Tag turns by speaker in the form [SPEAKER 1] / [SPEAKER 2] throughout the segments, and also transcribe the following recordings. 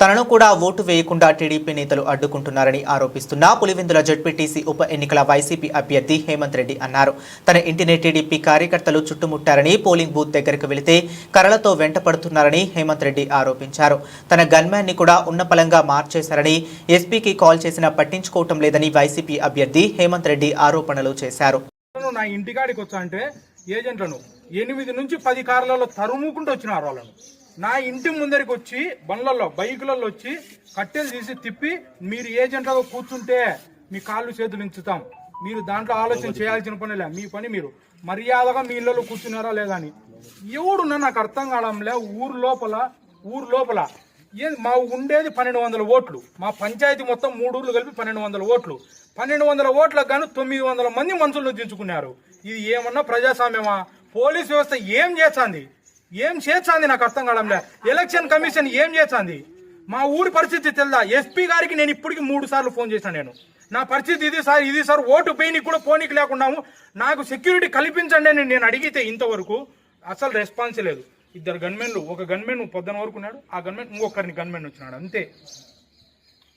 [SPEAKER 1] తనను కూడా ఓటు వేయకుండా టీడీపీ నేతలు అడ్డుకుంటున్నారని ఆరోపిస్తున్న పులివెందుల జడ్పీటీసీ ఉప ఎన్నికల వైసీపీ అభ్యర్థి హేమంత్ రెడ్డి అన్నారు. తన ఇంటిని టీడీపీ కార్యకర్తలు చుట్టుముట్టారని, పోలింగ్ బూత్ దగ్గరకు వెళితే కర్రలతో వెంటపడుతున్నారని హేమంత్ రెడ్డి ఆరోపించారు. తన గన్మ్యాన్ ని కూడా ఉన్నపలంగా మార్చేశారని, ఎస్పీకి కాల్ చేసినా పట్టించుకోవటం లేదని వైసీపీ అభ్యర్థి హేమంత్ రెడ్డి ఆరోపణలు చేశారు.
[SPEAKER 2] నా ఇంటికాడికి వచ్చా అంటే ఏజెంట్లను 8 నుంచి 10 కార్లలో తరుముకుంటూ వచ్చినారు. వాళ్ళను నా ఇంటి ముందరికి వచ్చి బండ్లలో బైకులలో వచ్చి కట్టెలు తీసి తిప్పి, మీరు ఏజెంట్లుగా కూర్చుంటే మీ కాళ్ళు చేతులు ఇంచుతాం, మీరు దాంట్లో ఆలోచన చేయాల్సిన పనిలే, మీ పని మీరు మర్యాదగా మీ ఇళ్ళలో కూర్చున్నారా లేదా అని. ఎవడున్నా నాకు అర్థం కావడంలే. ఊరు లోపల మా ఉండేది 1200 ఓట్లు. మా పంచాయతీ మొత్తం 3 ఊర్లు కలిపి 1200 ఓట్లు. 1200 ఓట్లకు గాను 900 మంది మనుషులను దించుకున్నారు. ఇది ఏమన్నా ప్రజాస్వామ్యమా? పోలీస్ వ్యవస్థ ఏం చేస్తుంది నాకు అర్థం కావడంలే. ఎలక్షన్ కమిషన్ ఏం చేస్తుంది? మా ఊరి పరిస్థితి తెలుదా? ఎస్పీ గారికి నేను ఇప్పటికి 3 సార్లు ఫోన్ చేశాను. నా పరిస్థితి ఇది సార్ ఓటు పోయినకి కూడా పోనీకి లేకున్నాము, నాకు సెక్యూరిటీ కల్పించండి అని నేను అడిగితే ఇంతవరకు అసలు రెస్పాన్స్ లేదు. 2 గన్మెన్లు, ఒక గన్మెన్ పొద్దున వరకు ఉన్నాడు, ఆ గన్మెన్ ఇంకొకరిని గన్మెన్ వచ్చినాడు, అంతే.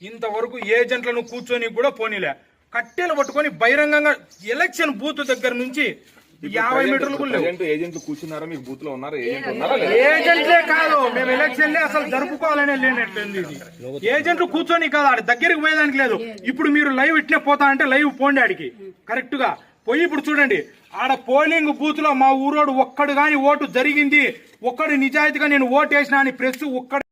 [SPEAKER 2] ఇంతవరకు ఏజెంట్లను కూర్చొని కూడా పోనీలే. కట్టెలు పట్టుకొని బహిరంగంగా ఎలక్షన్ బూత్ దగ్గర నుంచి 50 మీటర్లు కూడా
[SPEAKER 3] ఏజెంట్లు కూర్చున్నారా? మీకు బూత్ లో ఉన్నారా?
[SPEAKER 2] ఏజెంట్లే కాదు, మేము ఎలక్షన్లే అసలు జరుపుకోవాలనే లేనట్టుంది. ఇది ఏజెంట్లు కూర్చొని కాదు, ఆడ దగ్గరికి పోయేదానికి లేదు. ఇప్పుడు మీరు లైవ్ ఇట్నే పోతా అంటే లైవ్ పోండి ఆడికి కరెక్ట్ గా పోయి. ఇప్పుడు చూడండి, ఆడ పోలింగ్ బూత్ లో మా ఊరోడు ఒక్కడు గాని ఓటు జరిగింది, ఒక్కడు నిజాయితీగా నేను ఓటు వేసినా అని ప్రెస్ ఒక్కడు